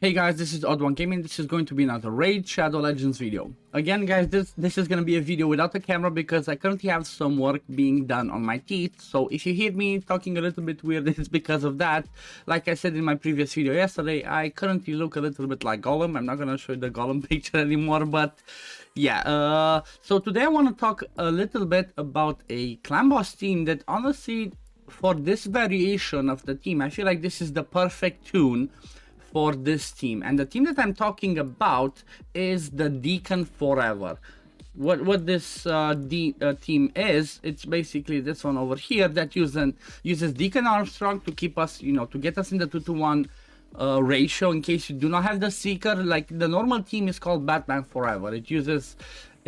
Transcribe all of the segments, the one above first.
Hey guys, this is OddOneGaming. This is going to be another Raid Shadow Legends video. Again guys, this is going to be a video without the camera because I currently have some work being done on my teeth. So if you hear me talking a little bit weird, it's because of that. Like I said in my previous video yesterday, I currently look a little bit like Gollum. I'm not going to show you the Gollum picture anymore, but yeah. So today I want to talk a little bit about a clan boss team that honestly, for this variation of the team, I feel like this is the perfect tune for this team. And the team that I'm talking about is the Deacon Forever. What this team is, it's basically this one over here that uses Deacon Armstrong to keep us, to get us in the 2-to-1 ratio in case you do not have the Seeker. Like the normal team is called Batman Forever. It uses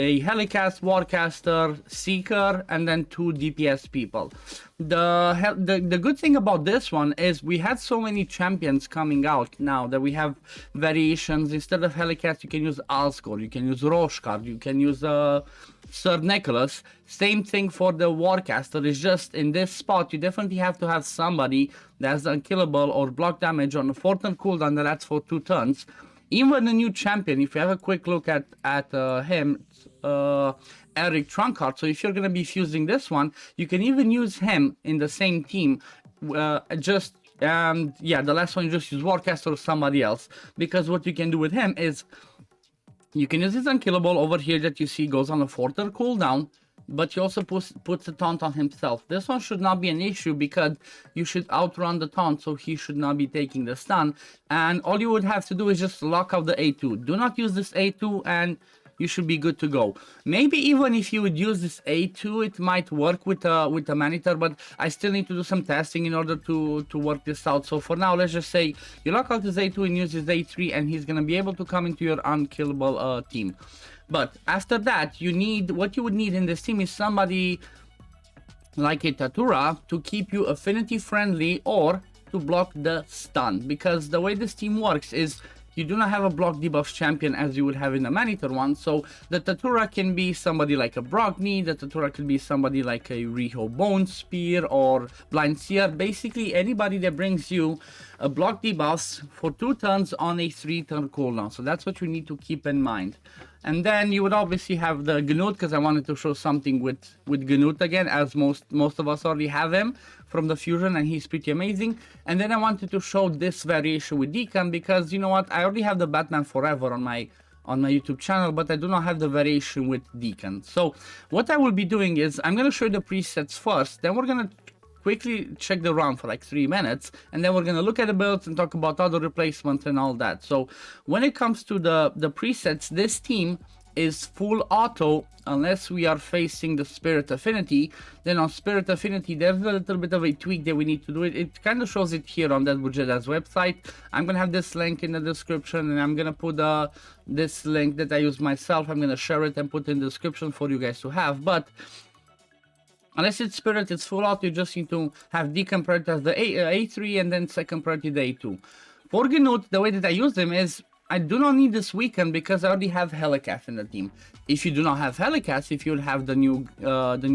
a Helicast, Warcaster, Seeker, and then 2 DPS people. The good thing about this one is we had so many champions coming out now that we have variations. Instead of Helicast, you can use Alsgor, you can use Roshkar, you can use Sir Nicholas. Same thing for the Warcaster. It's just in this spot, you definitely have to have somebody that's unkillable or block damage on a 4-turn cooldown that's for 2 turns. Even a new champion, if you have a quick look at him, Emic Trunkheart. So if you're going to be fusing this one, you can even use him in the same team. The last one you just use Warcaster or somebody else, because what you can do with him is you can use his unkillable over here that you see goes on a 4-turn cooldown, but he also puts a taunt on himself. This one should not be an issue because you should outrun the taunt, so he should not be taking the stun. And all you would have to do is just lock out the A2. Do not use this A2 and you should be good to go. Maybe even if you would use this A2, it might work with a Manitor, but I still need to do some testing in order to work this out. So for now, let's just say you lock out his A2 and use his A3, and he's gonna be able to come into your unkillable team. But after that, what you would need in this team is somebody like a Tatura to keep you affinity friendly or to block the stun. Because the way this team works is you do not have a block debuff champion as you would have in the Manitor one. So the Tatura can be somebody like a Brogni, the Tatura could be somebody like a Riho Bone Spear or Blind Seer. Basically anybody that brings you a block debuffs for 2 turns on a 3-turn cooldown. So that's what you need to keep in mind. And then you would obviously have the Gnut, because I wanted to show something with Gnut again, as most of us already have him from the fusion, and he's pretty amazing. And then I wanted to show this variation with Deacon, because you know what, I already have the Batman Forever on my YouTube channel, but I do not have the variation with Deacon. So what I will be doing is I'm going to show you the presets first, then we're going to quickly check the round for like 3 minutes, and then we're going to look at the builds and talk about other replacements and all that. So when it comes to the presets, this team is full auto unless we are facing the Spirit Affinity. Then on Spirit Affinity, there's a little bit of a tweak that we need to do. It kind of shows it here on that Bujeda's website. I'm gonna have this link in the description, and I'm gonna put this link that I use myself. I'm gonna share it and put in the description for you guys to have. But unless it's Spirit, it's full auto. You just need to have Deacon prioritize the A3 and then second priority the A2. For Gnut, the way that I use them is I do not need this weekend because I already have Helicast in the team. If you do not have Helicast, if you have the new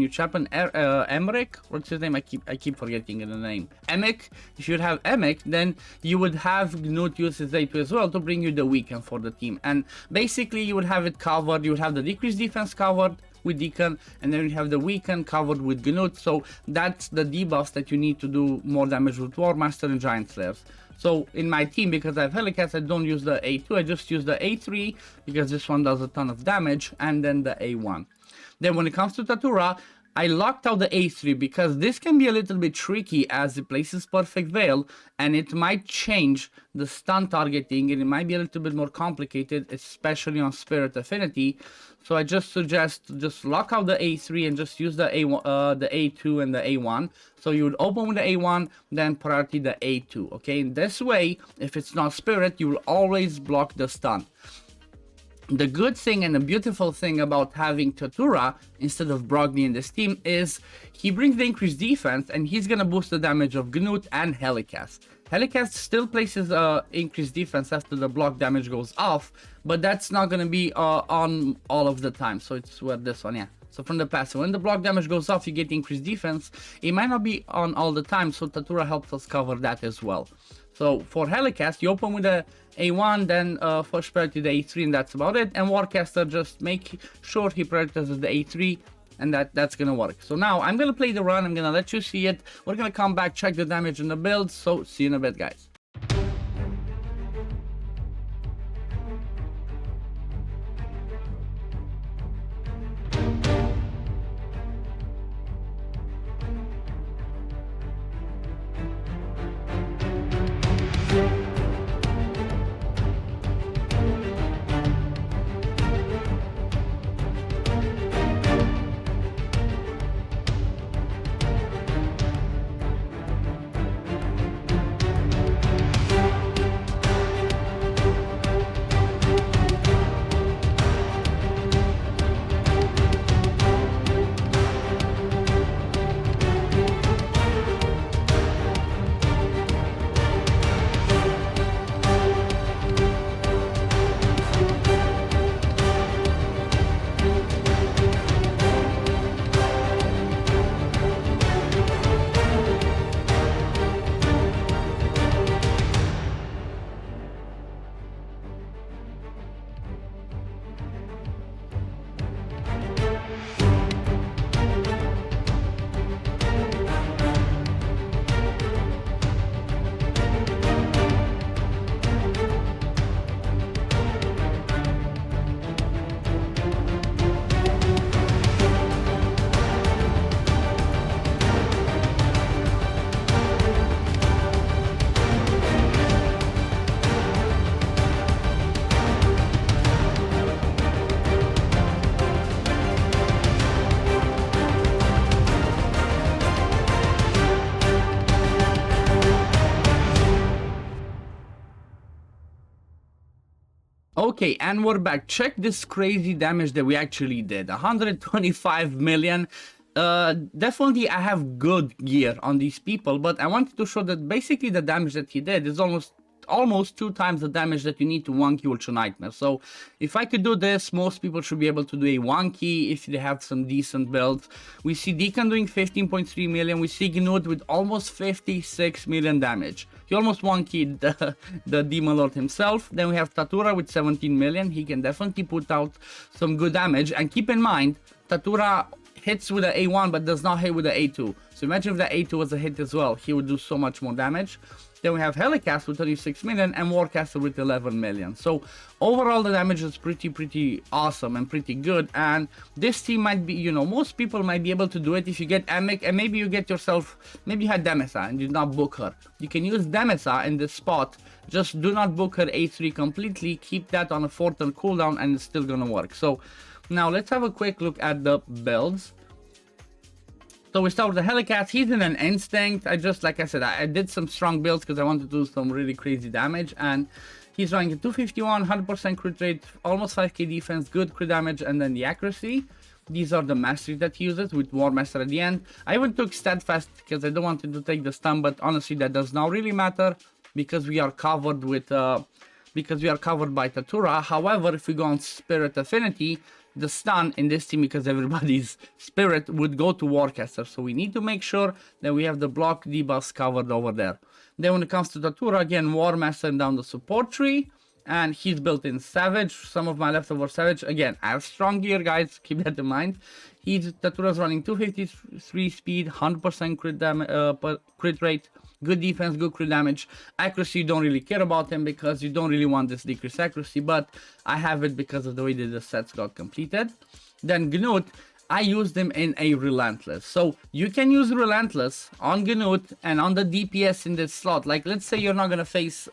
champion Emic, what's his name? I keep forgetting the name. Emic. If you have Emic, then you would have Gnut use his A2 as well to bring you the weekend for the team. And basically, you would have it covered. You would have the decreased defense covered with Deacon, and then you have the weekend covered with Gnut. So that's the debuffs that you need to do more damage with War Master and Giant Slayers. So in my team, because I have Helicast, I don't use the A2, I just use the A3 because this one does a ton of damage, and then the A1. Then when it comes to Tatura, I locked out the A3 because this can be a little bit tricky as it places Perfect Veil, and it might change the stun targeting, and it might be a little bit more complicated, especially on Spirit Affinity. So I just suggest just lock out the A3 and just use the A2 and the A1. So you would open with the A1, then priority the A2. Okay, in this way, if it's not Spirit, you will always block the stun. The good thing and the beautiful thing about having Tatura instead of Brogni in this team is he brings the increased defense, and he's gonna boost the damage of Gnut and Helicast. Helicast still places increased defense after the block damage goes off, but that's not gonna be on all of the time. So it's where this one, yeah. So from the passive, when the block damage goes off, you get increased defense. It might not be on all the time, so Tatura helps us cover that as well. So for Helicast, you open with a A1, then first priority the A3, and that's about it. And Warcaster, just make sure he prioritizes the A3, and that's gonna work. So now I'm gonna play the run, I'm gonna let you see it. We're gonna come back, check the damage and the build, so see you in a bit, guys. Okay, and we're back. Check this crazy damage that we actually did. 125 million. Definitely I have good gear on these people, but I wanted to show that basically the damage that he did is almost 2 times the damage that you need to 1-key Ultra Nightmare. So if I could do this, most people should be able to do a 1-key if they have some decent builds. We see Deacon doing 15.3 million. We see Gnut with almost 56 million damage. He almost 1-keyed the Demon Lord himself. Then we have Tatura with 17 million. He can definitely put out some good damage. And keep in mind, Tatura hits with the A1 but does not hit with the A2. So imagine if the A2 was a hit as well, he would do so much more damage. Then we have Helicast with 36 million and Warcaster with 11 million. So overall the damage is pretty awesome and pretty good. And this team might be, you know, most people might be able to do it if you get Emic, and maybe you get yourself, maybe you had Demesa and you did not book her. You can use Demesa in this spot. Just do not book her A3 completely. Keep that on a 4-turn cooldown and it's still gonna work. So now let's have a quick look at the builds. So we start with the Helicast. He's in an instinct. Like I said, I did some strong builds because I wanted to do some really crazy damage. And he's running a 251, 100% crit rate, almost 5k defense, good crit damage, and then the accuracy. These are the masteries that he uses with War Master at the end. I even took Steadfast because I don't want him to take the stun, but honestly that does not really matter because we are covered with because we are covered by Tatura. However, if we go on Spirit Affinity, the stun in this team, because everybody's spirit, would go to Warcaster. So we need to make sure that we have the block debuffs covered over there. Then when it comes to Tatura, again, War Master down the support tree. And he's built in Savage. Some of my leftover Savage. Again, I have strong gear, guys. Keep that in mind. Tatura's running 253 speed, 100% crit rate. Good defense, good crit damage. Accuracy, you don't really care about him because you don't really want this decreased accuracy, but I have it because of the way that the sets got completed. Then Gnut, I used him in a Relentless. So you can use Relentless on Gnut and on the DPS in this slot. Like, let's say you're not going to face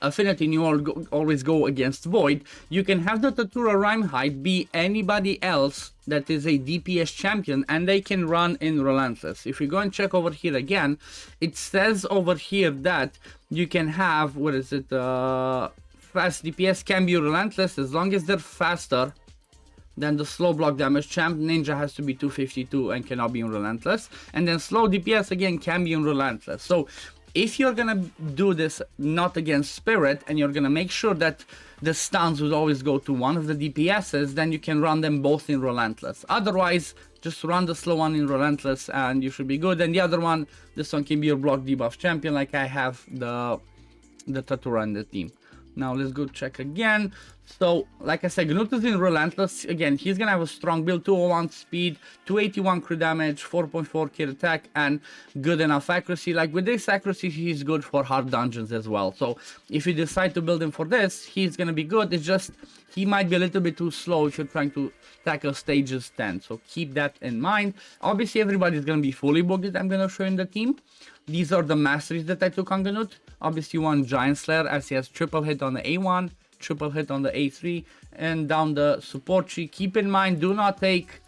Affinity and you always go against Void. You can have the Tatura Rhyme be anybody else that is a DPS champion and they can run in Relentless. If you go and check over here again, it says over here that you can have, what is it, fast DPS can be Relentless as long as they're faster than the slow block damage champ. Ninja has to be 252 and cannot be in Relentless. And then slow DPS again can be in Relentless. So if you're gonna do this not against Spirit, and you're gonna make sure that the stuns would always go to one of the DPSs, then you can run them both in Relentless. Otherwise, just run the slow one in Relentless and you should be good. And the other one, this one can be your block debuff champion, like I have the Tatura in the team. Now let's go check again. So, like I said, Gnut is in Relentless. Again, he's gonna have a strong build, 201 speed, 281 crit damage, 4.4 kit attack, and good enough accuracy. Like with this accuracy, he's good for hard dungeons as well. So, if you decide to build him for this, he's gonna be good. It's just, he might be a little bit too slow if you're trying to tackle stages 10. So, keep that in mind. Obviously, everybody's gonna be fully booked that I'm gonna show in the team. These are the masteries that I took on Gnut. Obviously, you want Giant Slayer as he has triple hit on the A1, triple hit on the A3, and down the support tree. Keep in mind, do not take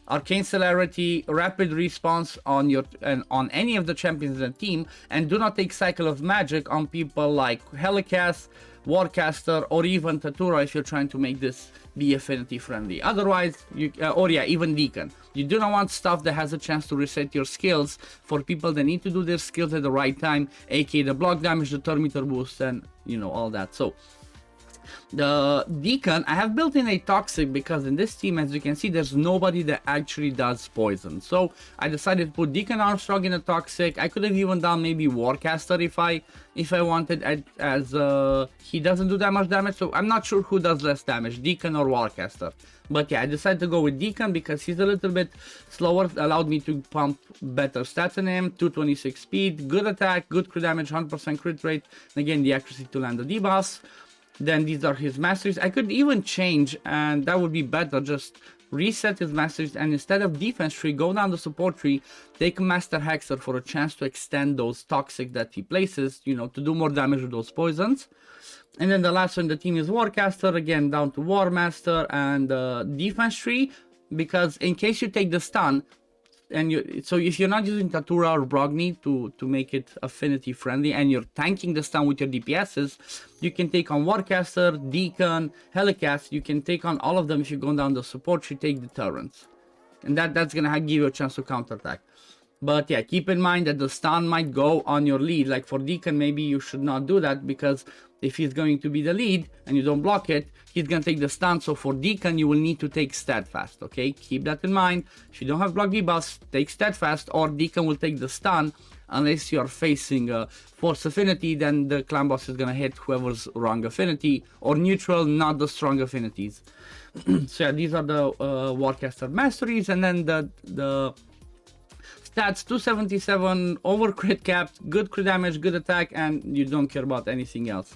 Arcane Celerity, Rapid Response on your on any of the champions in the team, and do not take Cycle of Magic on people like Helicast, Warcaster, or even Tatura if you're trying to make this be affinity friendly. Otherwise, you or yeah, even Deacon. You do not want stuff that has a chance to reset your skills for people that need to do their skills at the right time, aka the block damage, the turn meter boost, and you know, all that. So the Deacon, I have built in a Toxic because in this team, as you can see, there's nobody that actually does poison. So I decided to put Deacon Armstrong in a Toxic. I could have even done maybe Warcaster if I wanted, as he doesn't do that much damage. So I'm not sure who does less damage, Deacon or Warcaster. But yeah, I decided to go with Deacon because he's a little bit slower, allowed me to pump better stats in him, 226 speed, good attack, good crit damage, 100% crit rate, and again the accuracy to land the debuffs. Then these are his masteries. I could even change, and that would be better, just reset his masteries, and instead of defense tree, go down the support tree, take Master Hexer for a chance to extend those toxic that he places, you know, to do more damage with those poisons. And then the last one in the team is Warcaster, again down to War Master and defense tree, because in case you take the stun, and so if you're not using Tatura or Brogni to make it affinity friendly, and you're tanking the stun with your DPSs, you can take on Warcaster, Deacon, Helicast. You can take on all of them if you go down the support tree, take deterrence, and that's gonna give you a chance to counterattack. But yeah, keep in mind that the stun might go on your lead. Like for Deacon, maybe you should not do that, because if he's going to be the lead and you don't block it, he's going to take the stun. So for Deacon, you will need to take Steadfast, okay? Keep that in mind. If you don't have block debuffs, take Steadfast, or Deacon will take the stun. Unless you're facing Force Affinity, then the clan boss is going to hit whoever's wrong affinity, or neutral, not the strong affinities. So yeah, these are the Warcaster masteries, and then the stats, 277, over crit capped, good crit damage, good attack, and you don't care about anything else.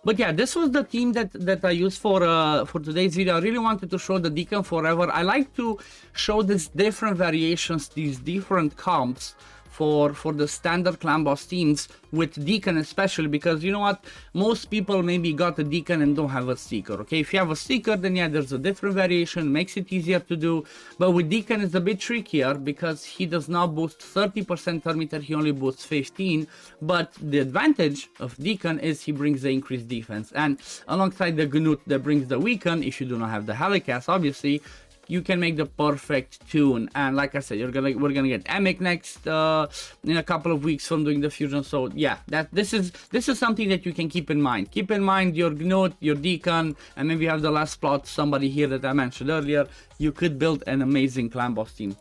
But yeah, this was the team that I used for today's video. I really wanted to show the Deacon forever. I like to show these different variations, these different comps for the standard clan boss teams, with Deacon especially, because you know what, most people maybe got a Deacon and don't have a Seeker. Okay, if you have a Seeker, then yeah, there's a different variation, makes it easier to do. But with Deacon it's a bit trickier because he does not boost 30% turn meter, he only boosts 15. But the advantage of Deacon is he brings the increased defense, and alongside the Gnut that brings the weaken, if you do not have the Helicast, obviously, you can make the perfect tune. And like I said, we're gonna get Emic next in a couple of weeks from doing the fusion. So yeah, this is something that you can keep in mind. Keep in mind your Gnut, your Deacon, and maybe you have the last plot, somebody here that I mentioned earlier. You could build an amazing clan boss team.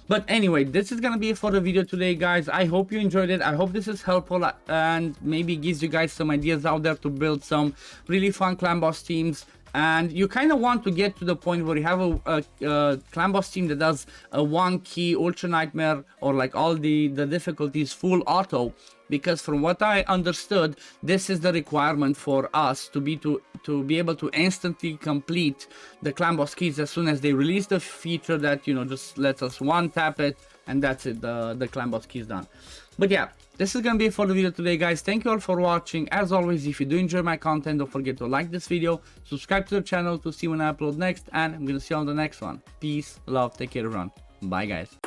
But anyway, this is gonna be it for the video today, guys. I hope you enjoyed it. I hope this is helpful and maybe gives you guys some ideas out there to build some really fun clan boss teams. And you kind of want to get to the point where you have a clan boss team that does a 1 key ultra nightmare, or like all the difficulties full auto, because from what I understood, this is the requirement for us to be able to instantly complete the clan boss keys as soon as they release the feature that, you know, just lets us one tap it, and that's it, the clan boss key is done. But yeah, this is gonna be it for the video today, guys. Thank you all for watching. As always, if you do enjoy my content, don't forget to like this video, subscribe to the channel to see when I upload next, and I'm gonna see you on the next one. Peace, love, take care everyone. Bye guys.